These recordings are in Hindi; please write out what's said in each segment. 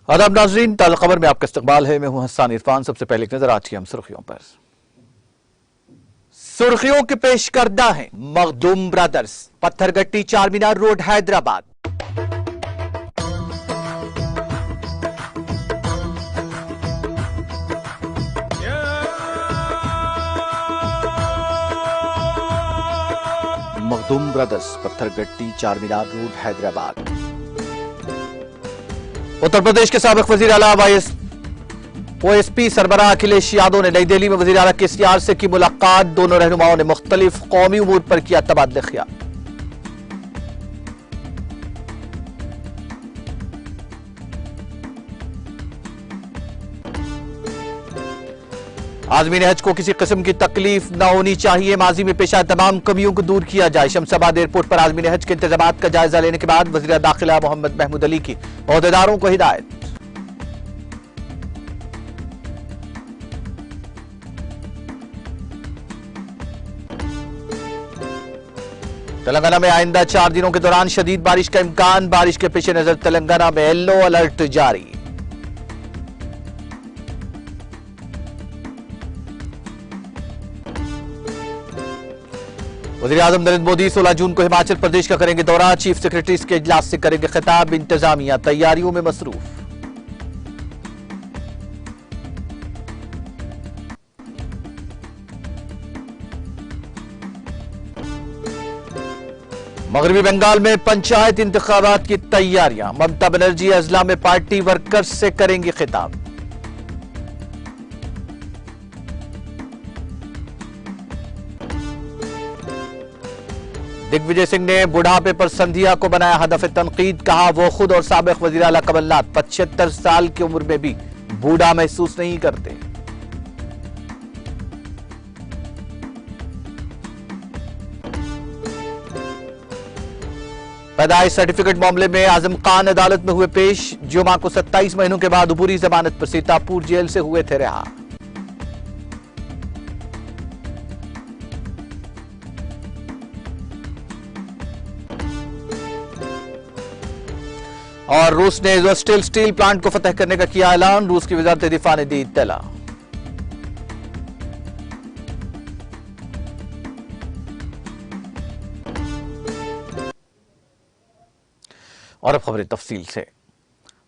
आदाब नाजरीन, ताज़ा खबर में आपका इस्तकबाल है। मैं हूं हसन इरफान। सबसे पहले एक नजर आती है हम सुर्खियों पर। सुर्खियों के पेश करदा है Makhdoom brothers, Pathargatti Charminar road Hyderabad. Makhdoom brothers, Pathargatti Charminar road Hyderabad. Uttar Pradesh के साबिक वजीर आला ओएसपी सरबराह अखिलेश यादव ने नई दिल्ली में वजीर आला केसीआर से की मुलाकात। दोनों रहनुमाओं ने मुख्तलिफ कौमी उमूर पर किया तबादले ख्याल। आज़मीन हज को किसी किस्म की तकलीफ न होनी चाहिए। माजी में पेश आए तमाम कमियों को दूर किया जाए। शमशाबाद एयरपोर्ट पर आज़मीन हज के इंतजामात का जायजा लेने के बाद वज़ीर दाखिला मोहम्मद महमूद अली की ओहदेदारों को हिदायत। तेलंगाना में आइंदा 4 दिनों के दौरान शदीद बारिश का इम्कान। बारिश के पेश नजर तेलंगाना में येलो अलर्ट जारी। वज़ीर आज़म नरेंद्र मोदी 16 जून को हिमाचल प्रदेश का करेंगे दौरा। चीफ सेक्रेटरीज के इजलास से करेंगे खिताब। इंतजामिया तैयारियों में मसरूफ। मगरबी बंगाल में पंचायत इंतखाबात की तैयारियां। ममता बनर्जी अजला में पार्टी वर्कर्स से करेंगी खिताब। दिग्विजय सिंह ने बुढ़ापे पर संधिया को बनाया हदफ तनकीद। कहा वो खुद और साबिक वजीर आला कमलनाथ 75 साल की उम्र में भी बूढ़ा महसूस नहीं करते। पैदाइश सर्टिफिकेट मामले में आजम खान अदालत में हुए पेश। जुमा को 27 महीनों के बाद अबूरी जमानत पर सीतापुर जेल से हुए थे रिहा। और रूस ने इज़ोस्टेल स्टील प्लांट को फतह करने का किया ऐलान। रूस की वज़ारत दिफा ने दी इत्तला। और अब खबरें तफसील से।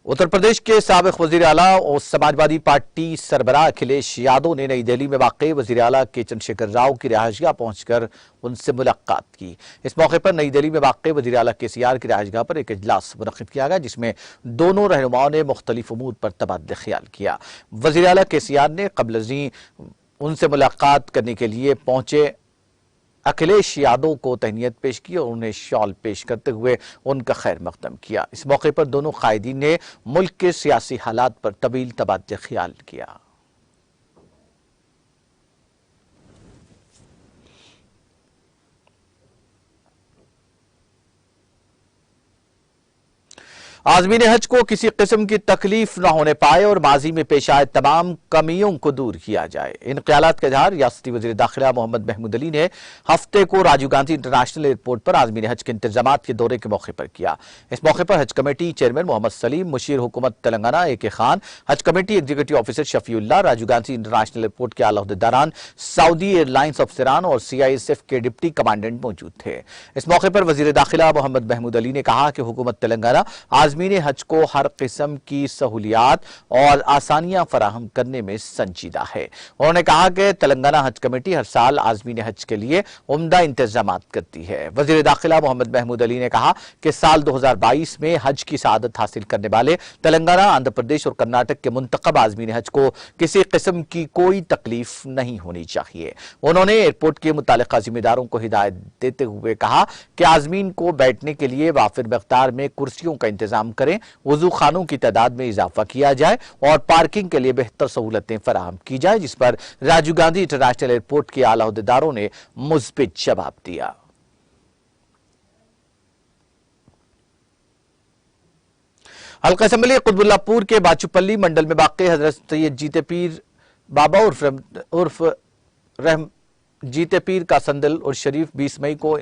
उत्तर प्रदेश के साबिक वजीर आला और समाजवादी पार्टी सरबराह अखिलेश यादव ने नई दिल्ली में वाक़ वजीर आला के चंद्रशेखर राव की रिहाइशगाह पहुंचकर उनसे मुलाकात की। इस मौके पर नई दिल्ली में वाक़ वजीर आला केसीआर की रिहाइशगाह पर एक इजलास मुनक़्क़िद किया गया, जिसमें दोनों रहनुमाओं ने मुख्तलिफ उमूर पर तबादले ख्याल किया। वजीर आला केसीआर ने क़ब्ल अज़ीं उनसे मुलाकात करने के लिए पहुंचे अखिलेश यादव को तहनीत पेश की और उन्हें शॉल पेश करते हुए उनका खैर मकदम किया। इस मौके पर दोनों कायदीन ने मुल्क के सियासी हालात पर तवील तबादले ख्याल किया। आज़मीन हज को किसी किस्म की तकलीफ न होने पाए और माजी में पेश आए तमाम कमियों को दूर किया जाए। इन ख्यालात का इजहार रियासती वज़ीर दाखिला मोहम्मद महमूद अली ने हफ्ते को राजीव गांधी इंटरनेशनल एयरपोर्ट पर आज़मीन हज के इंतजामात के दौरे के मौके पर किया। इस मौके पर हज कमेटी चेयरमैन मोहम्मद सलीम, मुशीर हुकूमत Telangana AK Khan, Haj committee executive officer Shafiullah, Rajiv Gandhi international airport के आला अहदेदारान, सऊदी एयरलाइंस अफसरान और CISF के डिप्टी कमांडेंट मौजूद थे। इस मौके पर वज़ीर दाखिला मोहम्मद महमूद अली ने कहा कि हुकूमत तेलंगाना आज़मीन हज को हर किस्म की सहूलियात और आसानियां फराहम करने में संजीदा है। उन्होंने कहा कि तेलंगाना हज कमेटी हर साल आज़मीन हज के लिए उम्दा इंतजामात करती है। वज़ीर दाखिला मोहम्मद महमूद अली ने कहा कि साल 2022 में हज की सआदत हासिल करने वाले तेलंगाना, आंध्र प्रदेश और कर्नाटक के मुंतखब आज़मीन हज को किसी किस्म की कोई तकलीफ नहीं होनी चाहिए। उन्होंने एयरपोर्ट के मुतालिका जिम्मेदारों को हिदायत देते हुए कहा कि आज़मीन को बैठने के लिए वाफिर मकदार में कुर्सियों का इंतजाम करें, वजू खानों की तादाद में इजाफा किया जाए और पार्किंग के लिए बेहतर सहूलतें फराहम की जाए, जिस पर राजीव गांधी इंटरनेशनल एयरपोर्ट के आला अहदेदारों ने मुस्बित जवाब दिया। हल्का असम्बली कुतुबुल्लाहपुर के बाचूपल्ली मंडल में वाक़ हजरत सैयद जीते पीर बाबा उर्फ जीते पीर का संदल और शरीफ 20 मई को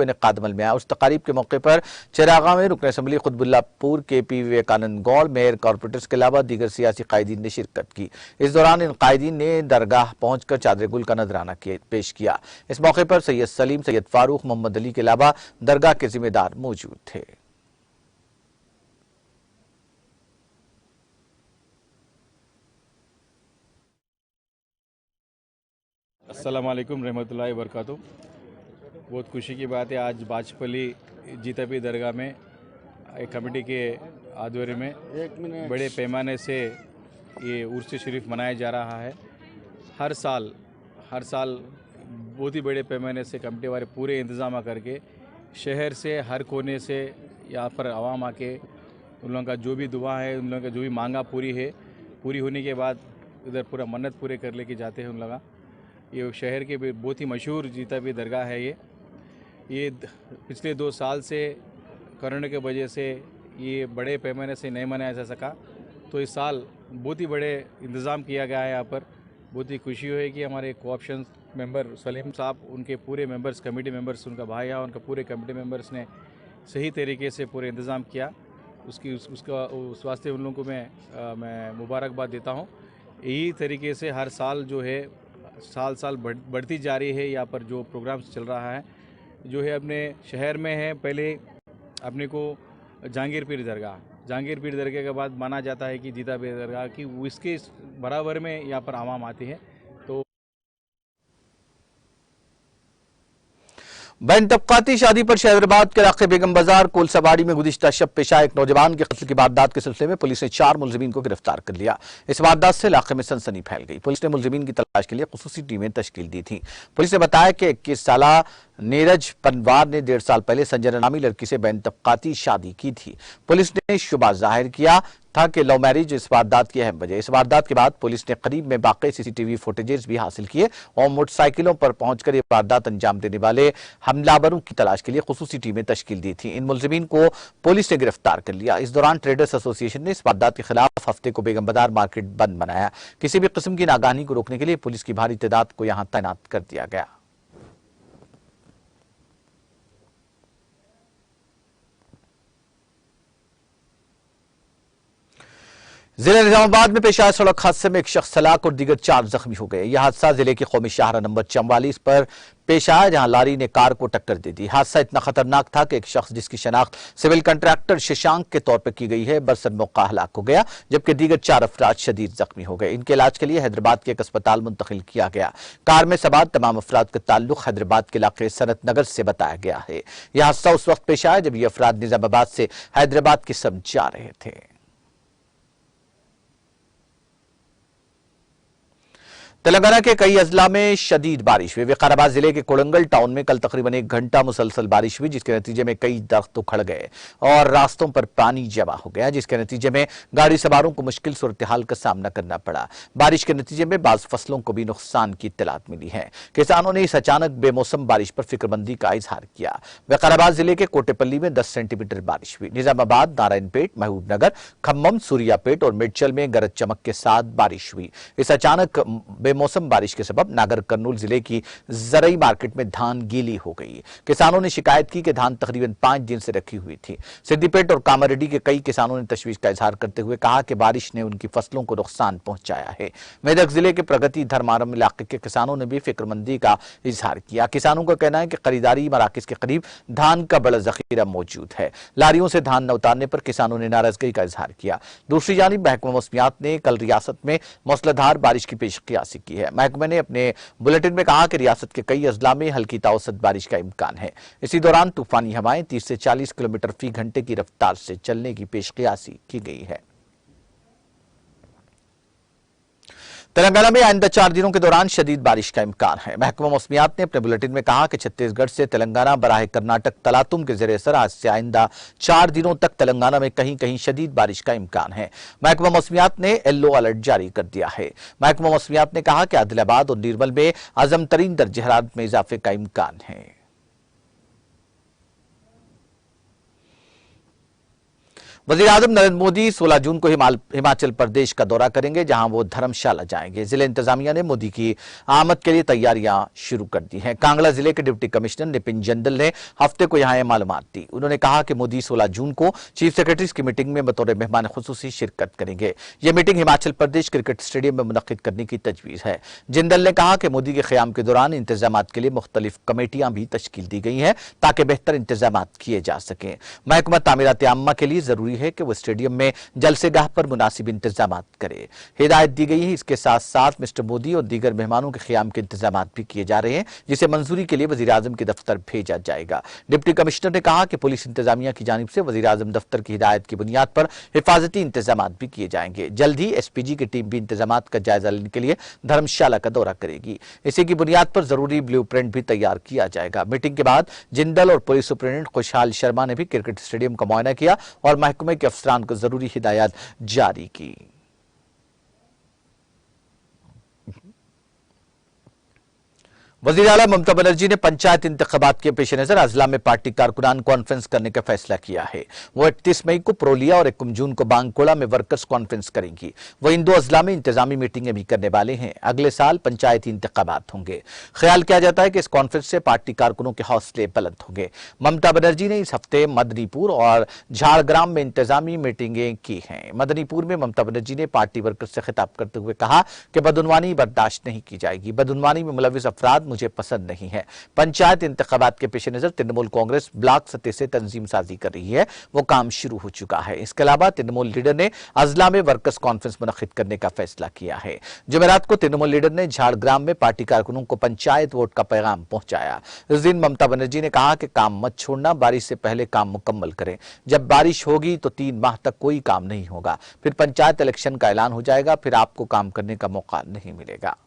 इनेकाद अमल में आया। उस तकारीब के मौके पर चिरागा में रुकन assembly Quthbullapur KP Vivekanand Goud, mayor, corporators के अलावा दीगर सियासी कायदीन ने शिरकत की। इस दौरान इन कायदीन ने दरगाह पहुंचकर चादर गुल का नजराना पेश किया। इस मौके पर सैयद सलीम, सैयद फारूक, मोहम्मद अली के अलावा दरगाह के जिम्मेदार मौजूद थे। अस्सलाम वालेकुम रहमतुल्लाहि व बरकातुहू। बहुत खुशी की बात है, आज बाजपल्ली जीता पीर दरगाह में एक कमेटी के आध्वर्य में बड़े पैमाने से ये उर्स शरीफ मनाया जा रहा है। हर साल बहुत ही बड़े पैमाने से कमेटी वाले पूरे इंतज़ाम करके शहर से हर कोने से यहाँ पर आवाम आके उन लोगों का जो भी दुआ है, उन लोगों का जो भी मांगा पूरी होने के बाद इधर पूरा मन्नत पूरे कर लेके जाते हैं उन लोग। ये शहर के बहुत ही मशहूर जीता पीर दरगाह है। ये पिछले 2 साल से कोरोना के वजह से ये बड़े पैमाने से नहीं मनाया जा सका, तो इस साल बहुत ही बड़े इंतज़ाम किया गया है। यहाँ पर बहुत ही खुशी हुई कि हमारे कोऑप्शन मेंबर सलीम साहब, उनके पूरे मेंबर्स, कमेटी मेंबर्स, उनका भाई है, उनका पूरे कमेटी मेंबर्स ने सही तरीके से पूरे इंतज़ाम किया। उस वास्ते उन लोगों को मैं मुबारकबाद देता हूँ। यही तरीके से हर साल जो है साल बढ़ती जा रही है। यहाँ पर जो प्रोग्राम्स चल रहा है जो है अपने शहर में है। पहले अपने को जहांगीर पीर दरगाह के बाद माना जाता है कि जीता पीर दरगाह की इसके बराबर में यहाँ पर आवाम आती है। तो बैन तबकाती शादी पर शहराबाद के इलाके बेगम बाजार कोलसाबाड़ी में गुज़िश्ता शब पेश आए एक नौजवान के कत्ल की वारदात के सिलसिले में पुलिस ने 4 मुलजिमीन को गिरफ्तार कर लिया। इस वारदात से इलाके में सनसनी फैल गई। पुलिस ने मुलजिमीन की तलाश के लिए खुसूसी टीमें तश्कील दी थी। पुलिस ने बताया कि 21 साला नीरज पनवार ने 1.5 साल पहले संजना नामी लड़की से बैन तबकाती शादी की थी। पुलिस ने शुबा जाहिर किया था कि लव मैरिज इस वारदात की अहम वजह। इस वारदात के बाद पुलिस ने करीब में वाक़ई CCTV फुटेजेस भी हासिल किए और मोटरसाइकिलों पर पहुंचकर ये वारदात अंजाम देने वाले हमलावरों की तलाश के लिए खुसूसी टीमें तश्कील दी थी। इन मुलजिमीन को पुलिस ने गिरफ्तार कर लिया। इस दौरान ट्रेडर्स एसोसिएशन ने इस वारदात के खिलाफ हफ्ते को बेगम बाजार मार्केट बंद बनाया। किसी भी किस्म की नागानी को रोकने के लिए पुलिस की भारी तादाद को यहां तैनात कर दिया गया। जिले निजामाबाद में पेश आए सड़क हादसे में एक शख्स हलाक और दीगर 4 जख्मी हो गए। यह हादसा जिले के कौमी शाहरा नंबर 44 पर पेश आया, जहां लारी ने कार को टक्कर दे दी। हादसा इतना खतरनाक था कि एक शख्स जिसकी शनाख्त सिविल कंट्रैक्टर शशांक के तौर पर की गई है, बरसन मौका हलाक हो गया, जबकि दीगर 4 अफराद शदीद जख्मी हो गए। इनके इलाज के लिए हैदराबाद के एक अस्पताल मुंतकिल किया गया। कार में सवार तमाम अफराद का ताल्लुक हैदराबाद के इलाके सनत नगर से बताया गया है। यह हादसा उस वक्त पेश आया जब ये अफराद निजामाबाद से हैदराबाद की समझ जा रहे थे। तेलंगाना के कई अजला में शदीद बारिश हुई। विकाराबाद जिले के कोडंगल टाउन में कल तकरीबन 1 घंटा मुसलसल बारिश हुई, जिसके नतीजे में कई दरख्त उखड़ गए और रास्तों पर पानी जमा हो गया, जिसके नतीजे में गाड़ी सवारों को मुश्किल सूरत हाल का सामना करना पड़ा। बारिश के नतीजे में बाज फसलों को भी नुकसान की इत्तलात मिली है। किसानों ने इस अचानक बेमौसम बारिश पर फिक्रमंदी का इजहार किया। विकाराबाद जिले के कोटेपल्ली में 10 सेंटीमीटर बारिश हुई। निजामाबाद, नारायणपेट, महबूबनगर, खम्मम, सूरियापेट और मिर्चल में गरज चमक के साथ बारिश हुई। इस अचानक बेमौसम बारिश के सबब नागर कर्नूल जिले की जरई मार्केट में धान गीली हो गई। किसानों ने शिकायत की कि धान तकरीबन 5 दिन से रखी हुई थी। सिद्दीपेट और कामारेड्डी के कई किसानों ने तशवीश का इजहार करते हुए कहा कि बारिश ने उनकी फसलों को नुकसान पहुंचाया है। मेदक जिले के प्रगति धर्मारम इलाके के किसानों ने भी फिक्रमंदी का इजहार किया। किसानों का कहना है कि खरीदारी मराकज के करीब धान का बड़ा जखीरा मौजूद है। लारियों से धान न उतारने पर किसानों ने नाराजगी का इजहार किया। दूसरी जानिब महकमा मौसमियात ने कल रियासत में मूसलाधार बारिश की पेशकयासी की है। महकमे ने अपने बुलेटिन में कहा कि रियासत के कई अजला में हल्की ताउसत बारिश का इम्कान है। इसी दौरान तूफानी हवाएं 30 से 40 किलोमीटर फी घंटे की रफ्तार से चलने की पेशकयासी की गई है। तेलंगाना में आइंदा 4 दिनों के दौरान शदीद बारिश का इम्कान है। महकमा मौसमियात ने अपने बुलेटिन में कहा कि छत्तीसगढ़ से तेलंगाना बराह कर्नाटक तलातुम के ज़रिए असर आज से आइंदा 4 दिनों तक तेलंगाना में कहीं कहीं शदीद बारिश का इम्कान है। महकमा मौसमियात ने येलो अलर्ट जारी कर दिया है। महकमा मौसमियात ने कहा कि आदिलाबाद और निर्मल में अजम तरीन दर्जे हरारत में इजाफे का इम्कान है। वज़ीर-ए-आज़म नरेंद्र मोदी 16 जून को हिमाचल प्रदेश का दौरा करेंगे, जहां वो धर्मशाला जाएंगे। जिले इंतजामिया ने मोदी की आमद के लिए तैयारियां शुरू कर दी हैं। कांगड़ा जिले के डिप्टी कमिश्नर निपिन जंदल ने हफ्ते को यहां मालूमात दी। उन्होंने कहा कि मोदी 16 जून को चीफ सेक्रेटरीज की मीटिंग में बतौर मेहमान खुसूसी शिरकत करेंगे। यह meeting Himachal Pradesh cricket stadium में मुनक्किद करने की तजवीज है। जिंदल ने कहा कि मोदी के क़याम के दौरान इंतजाम के लिए मुख्तलिफ कमेटियां भी तश्कील दी गई हैं ताकि बेहतर इंतजाम किए जा सकें। महकमा तामीरात आम्मा के लिए जरूरी है कि वो स्टेडियम में जलसेगाह पर मुनासिब इंतजाम करे। हिदायत दी गई है। इसके साथ साथ मिस्टर मोदी और दीगर मेहमानों के क़याम के इंतजाम भी किए जा रहे हैं, जिसे मंजूरी के लिए वज़ीर-ए-आज़म के दफ्तर भेजा जाएगा। डिप्टी कमिश्नर ने कहा कि पुलिस इंतजामिया की जानिब से वज़ीर-ए-आज़म दफ्तर की हिदायत की बुनियाद पर हिफाजती इंतजाम भी किए जाएंगे। जल्द ही एसपीजी की टीम भी इंतजाम का जायजा लेने के लिए धर्मशाला का दौरा करेगी। इसी की बुनियाद पर जरूरी ब्लू प्रिंट भी तैयार किया जाएगा। मीटिंग के बाद जिंदल और पुलिस सुप्रीटेंडेंट खुशहाल शर्मा ने भी क्रिकेट स्टेडियम का मुआयना किया और महकमे के अफसरान को जरूरी हिदायत जारी की। वज़ीर आला ममता बनर्जी ने पंचायत इंतखाबात के पेश नजर अजला में पार्टी कारकुनान कॉन्फ्रेंस करने का फैसला किया है। वो 31 मई को प्रोलिया और 1 जून को बांगकोड़ा में वर्कर्स कॉन्फ्रेंस करेंगी। वो इन दो अजला में इंतजामी मीटिंगें भी करने वाले हैं। अगले साल पंचायती इंतखाबात होंगे। ख्याल किया जाता है कि इस कॉन्फ्रेंस से पार्टी कारकुनों के हौसले बुलंद होंगे। ममता बनर्जी ने इस हफ्ते मदनीपुर और झाड़ग्राम में इंतजामी मीटिंगें की हैं। मदनीपुर में ममता बनर्जी ने पार्टी वर्कर्स से खिताब करते हुए कहा कि बदउनवानी बर्दाश्त नहीं की जाएगी। बदउनवानी में मुलविस अफराद मुझे पसंद नहीं है। पंचायत इंतखाबात के पेश नजर तृणमूल कांग्रेस ब्लॉक सतह से तंजीम साजी कर रही है। वो काम शुरू हो चुका है। इसके अलावा तृणमूल लीडर ने अजला में वर्कर्स कॉन्फ्रेंस मुनक्किद करने का फैसला किया है। जुमेरात को तृणमूल लीडर ने झाड़ग्राम में पार्टी कारकुनों को पंचायत वोट का पैगाम पहुंचाया। इस दिन ममता बनर्जी ने कहा कि काम मत छोड़ना, बारिश से पहले काम मुकम्मल करें। जब बारिश होगी तो 3 माह तक कोई काम नहीं होगा, फिर पंचायत इलेक्शन का ऐलान हो जाएगा, फिर आपको काम करने का मौका नहीं मिलेगा।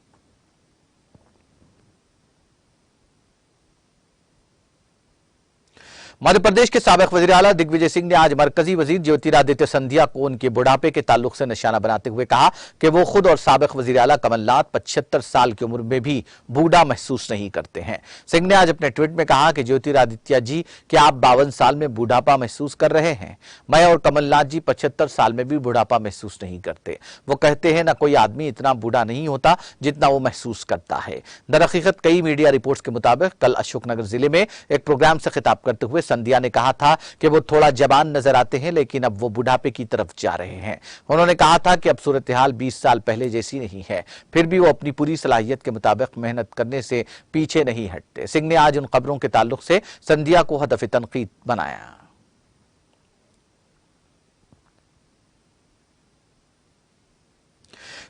मध्य प्रदेश के साबिक वज़ीर आला दिग्विजय सिंह ने आज मरकजी वजीर ज्योतिरादित्य सिंधिया को उनके बुढ़ापे के ताल्लुक से निशाना बनाते हुए कहा कि वो खुद और साबिक वज़ीर आला कमलनाथ 75 साल की उम्र में भी बूढ़ा महसूस नहीं करते हैं। सिंह ने आज अपने ट्वीट में कहा कि ज्योतिरादित्य जी, क्या आप 52 साल में बूढ़ापा महसूस कर रहे हैं? मैं और कमलनाथ जी 75 साल में भी बूढ़ापा महसूस नहीं करते। वो कहते हैं ना, कोई आदमी इतना बूढ़ा नहीं होता जितना वो महसूस करता है। दरहकीकत कई मीडिया रिपोर्ट्स के मुताबिक कल अशोकनगर जिले में एक प्रोग्राम से खिताब करते हुए सिंधिया ने कहा था कि वो थोड़ा जवान नजर आते हैं, लेकिन अब वो बुढ़ापे की तरफ जा रहे हैं। उन्होंने कहा था कि अब सूरत हाल 20 साल पहले जैसी नहीं है, फिर भी वो अपनी पूरी सलाहियत के मुताबिक मेहनत करने से पीछे नहीं हटते। सिंह ने आज उन खबरों के ताल्लुक से सिंधिया को हदफ तनकीद बनाया।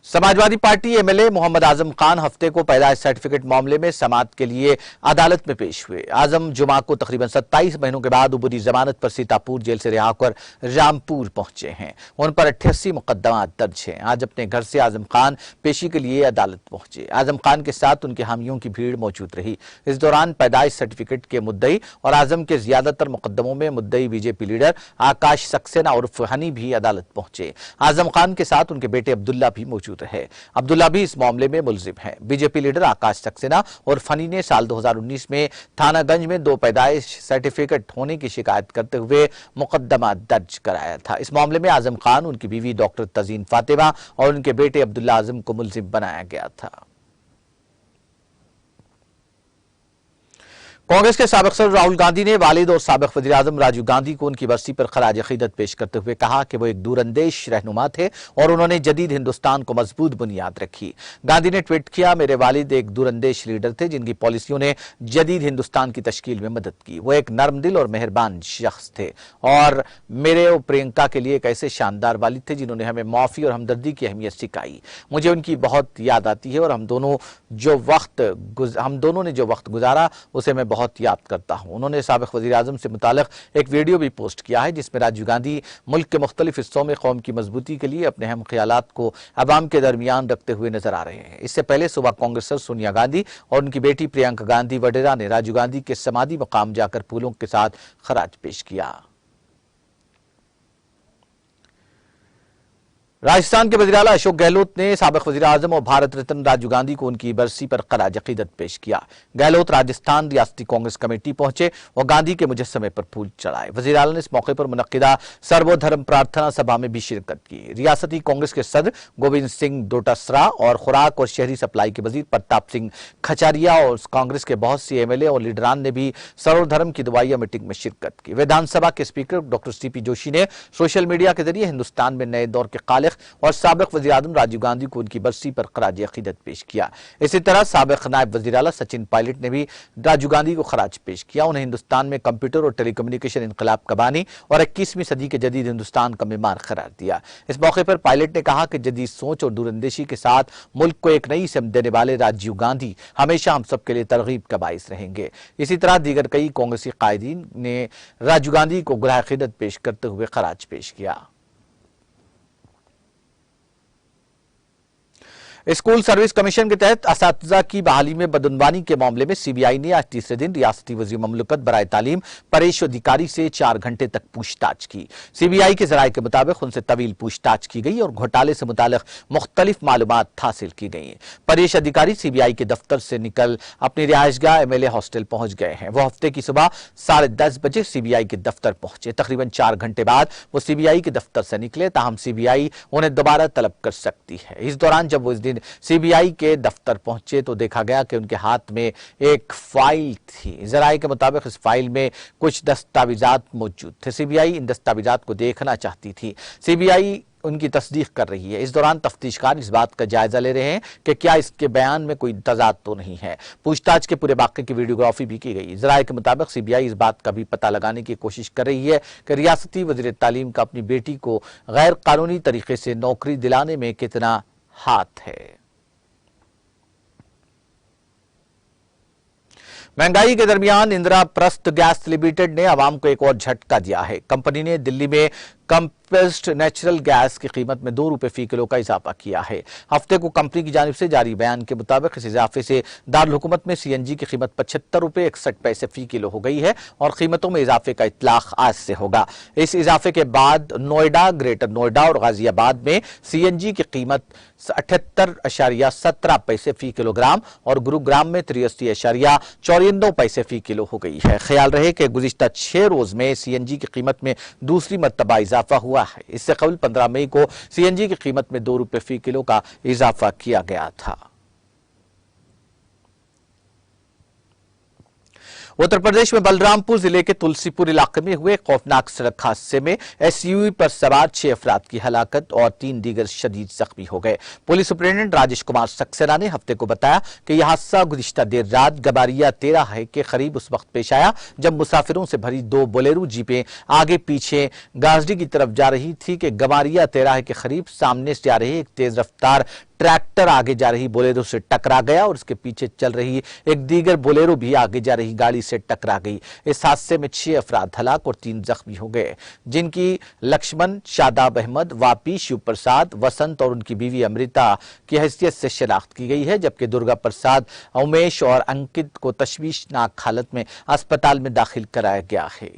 समाजवादी पार्टी एमएलए मोहम्मद आजम खान हफ्ते को पैदाइश सर्टिफिकेट मामले में समाअत के लिए अदालत में पेश हुए। आजम जुमा को तकरीबन 27 महीनों के बाद उबरी जमानत पर सीतापुर जेल से रिहा होकर रामपुर पहुंचे हैं। उन पर 88 मुकदमा दर्ज हैं। आज अपने घर से आजम खान पेशी के लिए अदालत पहुंचे। आजम खान के साथ उनके हामियों की भीड़ मौजूद रही। इस दौरान पैदाइश सर्टिफिकेट के मुद्दई और आजम के ज्यादातर मुकदमों में मुद्दई बीजेपी लीडर आकाश सक्सेना उर्फ हनी भी अदालत पहुंचे। आजम खान के साथ उनके बेटे अब्दुल्ला भी मौजूद है। अब्दुल्ला भी इस मामले में मुलजिम है। बीजेपी लीडर आकाश सक्सेना और फनी ने साल 2019 में थानागंज में 2 पैदाइश सर्टिफिकेट होने की शिकायत करते हुए मुकदमा दर्ज कराया था। इस मामले में आजम खान, उनकी बीवी डॉक्टर तजीन फातिमा और उनके बेटे अब्दुल्ला आजम को मुलजिम बनाया गया था। कांग्रेस के साबिक सदर राहुल गांधी ने वालिद और साबिक वज़ीर आज़म राजीव गांधी को उनकी बरसी पर खराज अकीदत पेश करते हुए कहा कि वो एक दूरंदेश रहनुमा थे और उन्होंने जदीद हिंदुस्तान को मजबूत बुनियाद रखी। गांधी ने ट्वीट किया, मेरे वालिद एक दूरंदेश लीडर थे जिनकी पॉलिसियों ने जदीद हिंदुस्तान की तश्कील में मदद की। वो एक नरम दिल और मेहरबान शख्स थे और मेरे और प्रियंका के लिए एक ऐसे शानदार वालिद थे जिन्होंने हमें माफ़ी और हमदर्दी की अहमियत सिखाई। मुझे उनकी बहुत याद आती है और हम दोनों ने जो वक्त गुजारा उसे मैं बहुत याद करता हूं। उन्होंने साबिक वज़ीर आज़म से मुतालिक एक वीडियो भी पोस्ट किया है जिसमें राजीव गांधी मुल्क के मुख्तलिफ हिस्सों में कौम की मजबूती के लिए अपने अहम ख्यालात को अवाम के दरमियान रखते हुए नजर आ रहे हैं। इससे पहले सुबह कांग्रेस सदर सोनिया गांधी और उनकी बेटी प्रियंका गांधी वडेरा ने राजीव गांधी के समाधि मकाम जाकर फूलों के साथ खराज पेश किया। राजस्थान के वज़ीर आला अशोक गहलोत ने साबिक़ वज़ीर आज़म और भारत रत्न राजीव गांधी को उनकी बरसी पर ख़राज अक़ीदत पेश किया। गहलोत राजस्थान रियासती कांग्रेस कमेटी पहुंचे और गांधी के मुजस्समे पर फूल चढ़ाए। वज़ीर आला ने इस मौके पर मुनक्किदा सर्वधर्म प्रार्थना सभा में भी शिरकत की। रियासती कांग्रेस के सदर गोविंद सिंह डोटासरा और खुराक और शहरी सप्लाई के वज़ीर प्रताप सिंह खचारिया और कांग्रेस के बहुत सी एमएलए और लीडरान ने भी सर्वधर्म की दुआइया मीटिंग में शिरकत की। विधानसभा के स्पीकर डॉक्टर सीपी जोशी ने सोशल मीडिया के जरिए हिंदुस्तान में नए दौर के खालिक और साबिक़ वज़ीर आज़म राजीव गांधी को उनकी बरसी पर ख़राज अक़ीदत पेश किया। इसी तरह साबिक़ नायब वज़ीर आला सचिन पायलट ने भी राजीव गांधी को ख़राज पेश किया। उन्हें हिंदुस्तान में कंप्यूटर और टेलीकम्युनिकेशन इनकलाब का बानी और 21वीं सदी के जदीद हिंदुस्तान का मेहमान करार दिया। इस मौके पर पायलट ने कहा कि जदीद सोच और दूरंदेशी के साथ मुल्क को एक नई समत देने वाले राजीव गांधी हमेशा हम सब के लिए तरगीब का बाइस रहेंगे। इसी तरह दीगर कई कांग्रेसी कायदीन ने राजीव गांधी को गुलाह अक़ीदत पेश करते हुए ख़राज पेश किया। स्कूल सर्विस कमीशन के तहत असातिज़ा की बहाली में बदउनवानी के मामले में सीबीआई ने आज तीसरे दिन रियासती वज़ीर ममलकत बराए तालीम परेश अधिकारी से 4 घंटे तक पूछताछ की। सीबीआई के जराये के मुताबिक उनसे तवील पूछताछ की गई और घोटाले से मुतालिक मुख्तलिफ मालूमात हासिल की गई। परेश अधिकारी सीबीआई के दफ्तर से निकल अपनी रिहायशगाह एमएलए हॉस्टल पहुंच गए हैं। वो हफ्ते की सुबह 10:30 बजे सीबीआई के दफ्तर पहुंचे। तकरीबन 4 घंटे बाद वो सीबीआई के दफ्तर से निकले, ताहम सीबीआई उन्हें दोबारा तलब कर सकती है। इस दौरान जब वो इस दिन सीबीआई के दफ्तर पहुंचे तो देखा गया कि उनके हाथ में एक फाइल थी। जराये के मुताबिक इस फाइल में कुछ दस्तावेजात मौजूद थे। सीबीआई इन दस्तावेजात को देखना चाहती थी। सीबीआई उनकी तस्दीक कर रही है। इस दौरान तफ्तीशकार इस बात का जायजा ले रहे हैं कि क्या इसके बयान में कोई तजाद तो नहीं है। पूछताछ के पूरे वाक़े की वीडियोग्राफी भी की गई। जराये के मुताबिक सीबीआई इस बात का भी पता लगाने की कोशिश कर रही है कि रियासती वज़ीर तालीम का अपनी बेटी को गैर कानूनी तरीके से नौकरी दिलाने में कितना हाथ है। महंगाई के दरमियान इंदिराप्रस्थ गैस लिमिटेड ने आवाम को एक और झटका दिया है। कंपनी ने दिल्ली में कंप्रेस्ड नेचुरल गैस की कीमत में 2 रुपए फी किलो का इजाफा किया है। हफ्ते को कंपनी की जानिब से जारी बयान के मुताबिक इस इजाफे से दारुल हुकूमत में सीएनजी की कीमत 75 रुपए 61 पैसे फी किलो हो गई है और कीमतों में इजाफे का इतलाक आज से होगा। इस इजाफे के बाद नोएडा, ग्रेटर नोएडा और गाजियाबाद में सीएनजी की कीमत 78.17 पैसे फी किलोग्राम और गुरुग्राम में 83.94 पैसे फी किलो हो गई है। ख्याल रहे कि गुज़िश्ता 6 रोज में सीएनजी की कीमत में दूसरी मरतबा इजाफा हुआ है। इससे कबल 15 मई को सीएनजी की कीमत में 2 रुपए फी किलो का इजाफा किया गया था। उत्तर प्रदेश में बलरामपुर जिले के तुलसीपुर इलाके में हुए खौफनाक सड़क हादसे में एसयूवी पर सवार 6 अफराद की हलाकत और 3 दीगर शदीद जख्मी हो गए। पुलिस सुपरिटेंडेंट राजेश कुमार सक्सेना ने हफ्ते को बताया कि यह हादसा गुज़िश्ता देर रात गबारिया 13 है के करीब उस वक्त पेश आया जब मुसाफिरों से भरी 2 बोलेरो जीपें आगे पीछे गाजडी की तरफ जा रही थी कि गबारिया 13 है के करीब सामने से आ रही एक तेज रफ्तार ट्रैक्टर आगे जा रही बोलेरो से टकरा गया और उसके पीछे चल रही एक दीगर बोलेरो भी आगे जा रही गाड़ी से टकरा गई। इस हादसे में 6 अफराद हलाक और 3 जख्मी हो गए, जिनकी लक्ष्मण, शादाब अहमद, वापी, शिव प्रसाद, वसंत और उनकी बीवी अमृता की हैसियत से शिनाख्त की गई है, जबकि दुर्गा प्रसाद, उमेश और अंकित को तशवीशनाक हालत में अस्पताल में दाखिल कराया गया है।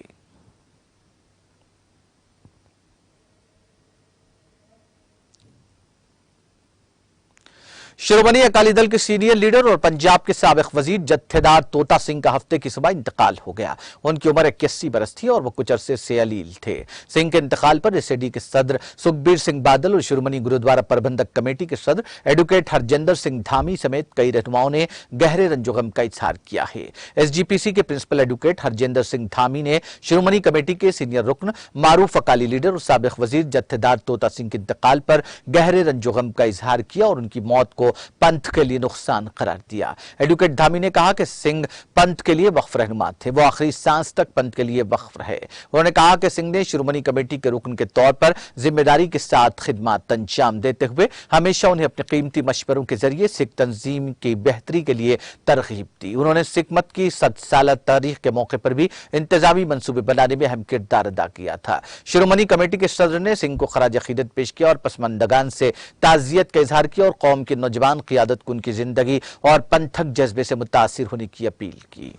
शिरोमणि अकाली दल के सीनियर लीडर और पंजाब के साबिक वजीर जत्थेदार तोता सिंह का हफ्ते की सुबह इंतकाल हो गया। उनकी उम्र 81 बरस थी और वो कुछ अरसे से अलील थे। सिंह के इंतकाल पर एसएडी के सदर सुखबीर सिंह बादल और शिरोमणि गुरुद्वारा प्रबंधक कमेटी के सदर एडवोकेट हरजिंदर सिंह धामी समेत कई रहनुमाओं ने गहरे रंजोगम का इजहार किया है। एसजीपीसी के प्रिंसिपल एडवोकेट हरजिंदर सिंह धामी ने शिरोमणि कमेटी के सीनियर रुकन मारूफ अकाली लीडर और साबिक वजीर जत्थेदार तोता सिंह के इंतकाल पर गहरे रंजोगम का इजहार किया और उनकी मौत को पंथ के लिए नुकसान करार दिया। एडवोकेट धामी ने कहा कि सिंह पंथ के लिए वक्फ रहनुमा थे, वो आखिरी सांस तक पंथ के लिए वक्फ रहे। उन्होंने कहा कि सिंह ने शिरोमणि कमेटी के रुकन के तौर पर जिम्मेदारी के साथ खिदमत अंजाम देते हुए हमेशा उन्हें अपने कीमती मशवरों के जरिए सिख तंजीम की बेहतरी के लिए तरगीब दी। उन्होंने सिख मत की 100 साल तारीख के मौके पर भी इंतजामी मंसूबे बनाने में अहम किरदार अदा किया था। शिरोमणि कमेटी के सदर ने सिंह को खराज अकीदत पेश किया और पसमंदगान से ताजियत का इजहार किया और कौम की नौजवान क़ियादत को उनकी जिंदगी और पंथक जज्बे से मुतासिर होने की अपील की।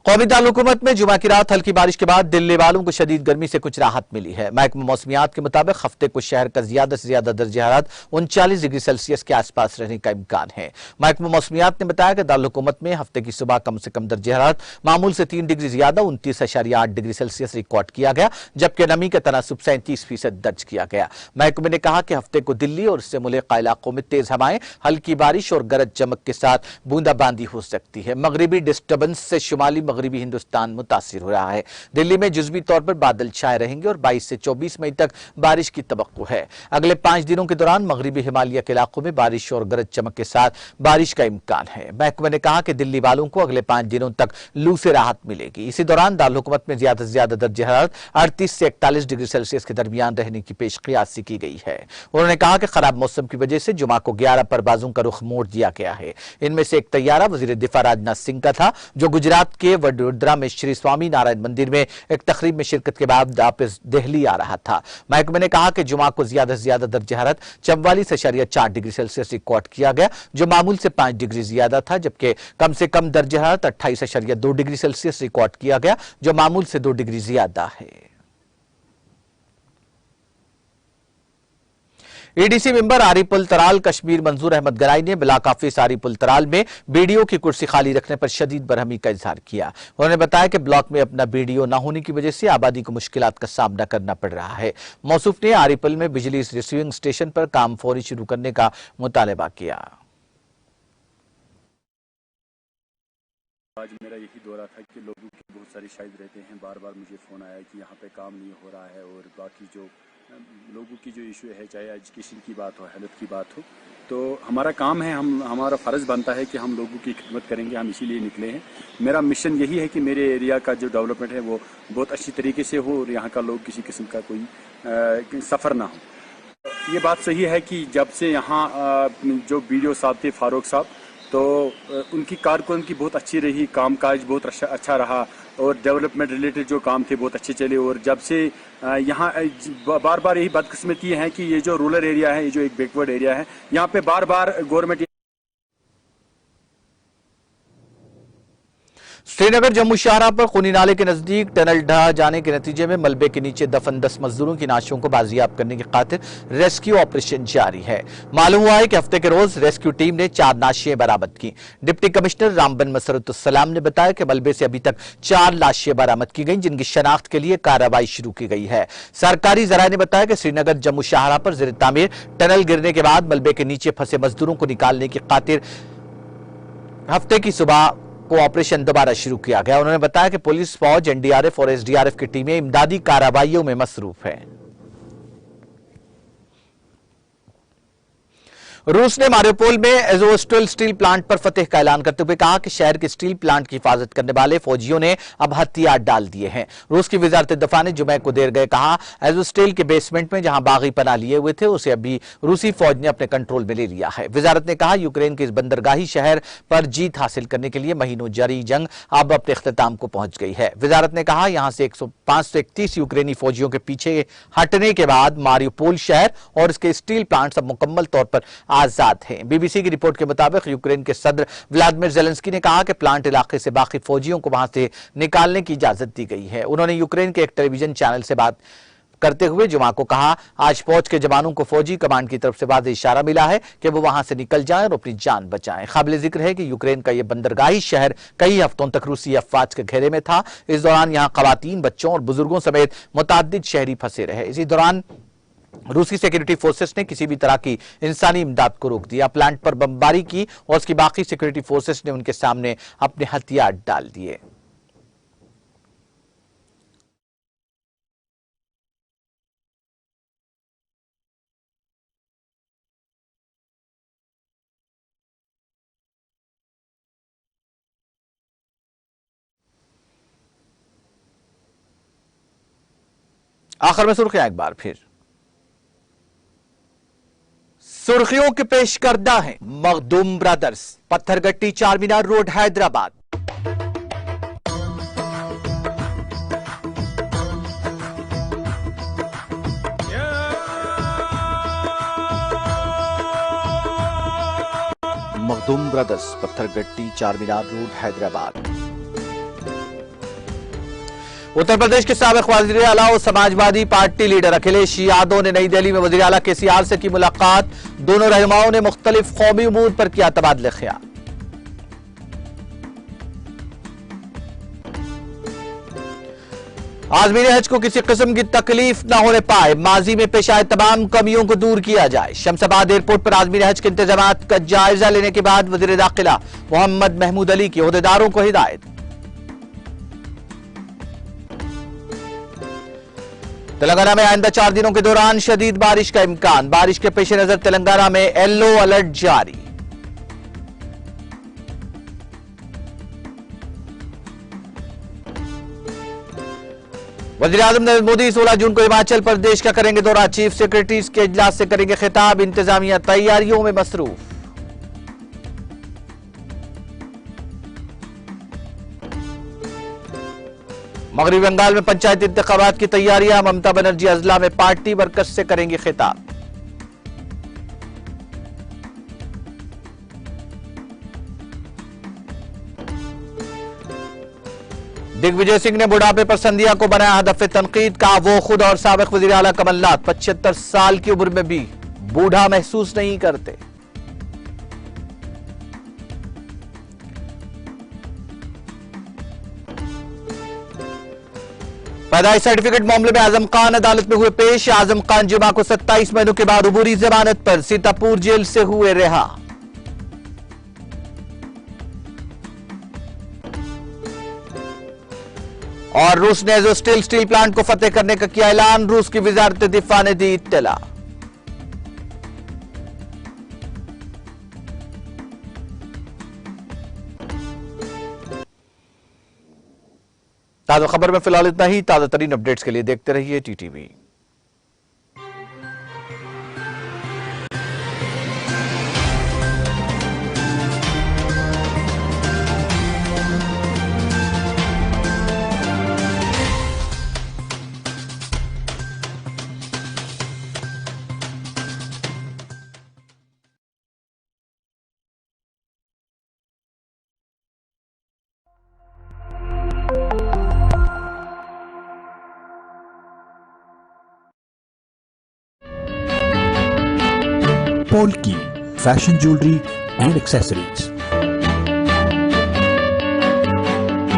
कौमी दारुल-हुकूमत में जुमा की रात हल्की बारिश के बाद दिल्ली वालों को शदीद गर्मी से कुछ राहत मिली है। महकमा मौसमियात के मुताबिक हफ्ते को शहर का ज्यादा से ज्यादा दर्जा हरारत 39 डिग्री सेल्सियस के आसपास रहने का इम्कान है। महकमा मौसमियात ने बताया कि दारुल-हुकूमत में हफ्ते की सुबह कम से कम दर्जा हरारत मामूल से 3 डिग्री ज्यादा 29.8 डिग्री सेल्सियस रिकॉर्ड किया गया, जबकि नमी का तनासुब 37% दर्ज किया गया। महकमे ने कहा कि हफ्ते को दिल्ली और इससे मुल्हिका इलाकों में तेज हवाएं, हल्की बारिश और गरज चमक के साथ बूंदाबांदी हो सकती है। मगरिबी डिस्टर्बेंस से शुमाली मगरिबी हिंदुस्तान मुतासिर हो रहा है। दिल्ली में जुज़वी तौर पर बादल छाए रहेंगे और 22 से 24 मई तक बारिश की तवक्को है। अगले 5 दिनों के दौरान मगरिबी हिमालय के इलाकों में बारिश और गरज चमक के साथ बारिश का इम्कान है। महकमे ने कहा कि दिल्ली वालों को अगले 5 दिनों तक लू से राहत मिलेगी। इसी दौरान दारुल-हुकूमत में ज्यादा से ज्यादा दर्जा हरारत 38 से 41 डिग्री सेल्सियस के दरमियान रहने की पेशकयासी की गई है। उन्होंने कहा कि खराब मौसम की वजह से जुमा को 11 परवाजों का रुख मोड़ दिया गया है। इनमें से एक तैयारा वजीर दिफा राजनाथ सिंह का था, जो गुजरात के वडोदरा में श्री स्वामी नारायण मंदिर में एक तकरीब में शिरकत के बाद वापस दिल्ली आ रहा था। महकमे ने कहा कि जुमा को ज्यादा से ज्यादा दर्जा हरारत 44.4 डिग्री सेल्सियस रिकॉर्ड किया गया, जो मामूल से 5 डिग्री ज्यादा था, जबकि कम से कम दर्जा हरारत 28.2 डिग्री सेल्सियस रिकॉर्ड किया गया, जो मामूल से 2 डिग्री ज्यादा है। एडीसी मेंबर आरिफ उल तराल कश्मीर मंजूर अहमद गराई ने ब्लॉक ऑफिस आरिफ उल तराल में बीडीओ की कुर्सी खाली रखने पर शदीद बरहमी का इजहार किया। उन्होंने बताया कि ब्लॉक में अपना बीडीओ न होने की वजह से आबादी को मुश्किलात का सामना करना पड़ रहा है। मौसूफ ने आरिफल में बिजली रिसीविंग स्टेशन पर काम फौरी शुरू करने का मुतालबा किया। आज मेरा यही दौरा था कि लोगों के बहुत सारे शायद रहते हैं, बार बार मुझे फ़ोन आया कि यहाँ पे काम नहीं हो रहा है और बाकी जो लोगों की जो इशू है, चाहे एजुकेशन की बात हो, हेल्थ की बात हो, तो हमारा काम है, हमारा फ़र्ज़ बनता है कि हम लोगों की खिदमत करेंगे। हम इसीलिए निकले हैं। मेरा मिशन यही है कि मेरे एरिया का जो डेवलपमेंट है वो बहुत अच्छी तरीके से हो और यहाँ का लोग किसी किस्म का कोई सफ़र ना हो। ये बात सही है कि जब से यहाँ जो बीडीओ साहब थे फारूक साहब, तो उनकी कारकुनदगी बहुत अच्छी रही, कामकाज बहुत अच्छा रहा और डेवलपमेंट रिलेटेड जो काम थे बहुत अच्छे चले। और जब से यहाँ बार बार यही बदकिस्मती है कि ये जो रूरल एरिया है, ये जो एक बैकवर्ड एरिया है, यहाँ पे बार बार गवर्नमेंट श्रीनगर जम्मू शाहरा पर खूनी नाले के नजदीक टनल ढह जाने के नतीजे में मलबे के नीचे दफन 10 मजदूरों की लाशों को बाजियाब करने की खातिर रेस्क्यू ऑपरेशन जारी है। मालूम हुआ है कि हफ्ते के रोज रेस्क्यू टीम ने 4 लाशें बरामद की। डिप्टी कमिश्नर रामबन मसरतुस्सलाम ने बताया कि मलबे से अभी तक 4 लाशें बरामद की गई, जिनकी शनाख्त के लिए कार्रवाई शुरू की गई है। सरकारी जराये ने बताया कि श्रीनगर जम्मू शाहरा पर ज़ेर तामीर टनल गिरने के बाद मलबे के नीचे फंसे मजदूरों को निकालने की खातिर हफ्ते की सुबह को ऑपरेशन दोबारा शुरू किया गया। उन्होंने बताया कि पुलिस, फौज, एनडीआरएफ और एसडीआरएफ की टीमें इमदादी कार्रवाइयों में मसरूफ हैं। रूस ने मारियोपोल में एज़ोस्टल स्टील प्लांट पर फतेह का ऐलान करते हुए कहा कि शहर के स्टील प्लांट की हिफाजत करने वाले फौजियों ने अब हथियार डाल दिए हैं। रूस की वजारत दफा ने जुमे को देर गए कहा, एज़ोस्टल के बेसमेंट में जहां बागी पनाह लिए हुए थे, उसे अभी रूसी फौज ने अपने कंट्रोल में ले लिया है। वजारत ने कहा, यूक्रेन के इस बंदरगाही शहर पर जीत हासिल करने के लिए महीनों जारी जंग अब अपने इख्तिताम को पहुंच गई है। वजारत ने कहा, यहां से 531 यूक्रेनी फौजियों के पीछे हटने के बाद मारियोपोल शहर और इसके स्टील प्लांट अब मुकम्मल तौर पर आजाद हैं। बीबीसी की रिपोर्ट के मुताबिक यूक्रेन के सदर व्लादिमीर ज़ेलेंस्की ने कहा कि प्लांट इलाके से बाकी फौजियों को वहां से निकालने की इजाजत दी गई है। उन्होंने यूक्रेन के एक टेलीविजन चैनल से बात करते हुए जुमा को कहा, आज फौज के जवानों को फौजी कमांड की तरफ से वाज़ेह इशारा मिला है कि वो वहां से निकल जाएं और अपनी जान बचाएं। काबिल जिक्र है कि यूक्रेन का यह बंदरगाही शहर कई हफ्तों तक रूसी अफवाज के घेरे में था। इस दौरान यहां खवातीन, बच्चों और बुजुर्गों समेत मुताद्दिद शहरी फंसे रहे। इसी दौरान रूसी सिक्योरिटी फोर्सेस ने किसी भी तरह की इंसानी इमदाद को रोक दिया, प्लांट पर बमबारी की और उसकी बाकी सिक्योरिटी फोर्सेस ने उनके सामने अपने हथियार डाल दिए। आखिर में सुर्खियां एक बार फिर। सुर्खियों के पेश करदा है Makhdoom brothers, Pathargatti Charminar road Hyderabad. Makhdoom brothers, Pathargatti Charminar road Hyderabad. Uttar Pradesh के साबिक वज़ीर आला और समाजवादी पार्टी लीडर अखिलेश यादव ने नई दिल्ली में वज़ीर आला केसीआर से की मुलाकात। दोनों रहनुमाओं ने मुख्तलिफ कौमी उमूर पर किया तबादले ख्याल। आज़मीन हज को किसी किस्म की तकलीफ न होने पाए, माजी में पेश आए तमाम कमियों को दूर किया जाए। शमशाबाद एयरपोर्ट पर आज़मीन हज के इंतजामात का जायजा लेने के बाद वज़ीर दाखिला मोहम्मद महमूद अली की ओहदेदारों को हिदायत। तेलंगाना में आइंदा 4 दिनों के दौरान शदीद बारिश का इम्कान। बारिश के पेश नजर तेलंगाना में येलो अलर्ट जारी। वज़ीर आज़म नरेंद्र मोदी 16 जून को हिमाचल प्रदेश का करेंगे दौरा। चीफ सेक्रेटरीज के इजलास से करेंगे खिताब। इंतजामिया तैयारियों में मसरूफ। मगरबी बंगाल में पंचायत इंतखाबात की तैयारियां। ममता बनर्जी अजला में पार्टी वर्कर्स से करेंगी खिताब। दिग्विजय सिंह ने बुढ़ापे पर संधिया को बनाया हदफ तनकीद। कहा वो खुद और साबिक वज़ीर आला कमलनाथ 75 साल की उम्र में भी बूढ़ा महसूस नहीं करते। पैदाइश सर्टिफिकेट मामले में आजम खान अदालत में हुए पेश। आजम खान जुमा को 27 महीनों के बाद अबूरी जमानत पर सीतापुर जेल से हुए रिहा। और रूस ने एज़ोस्टिल स्टील प्लांट को फतेह करने का किया ऐलान। रूस की वज़ारत दिफा ने दी इत्तला। ताज़ा खबर में फिलहाल इतना ही। ताज़ा तरीन अपडेट्स के लिए देखते रहिए TTV. Polki Fashion Jewelry and Accessories.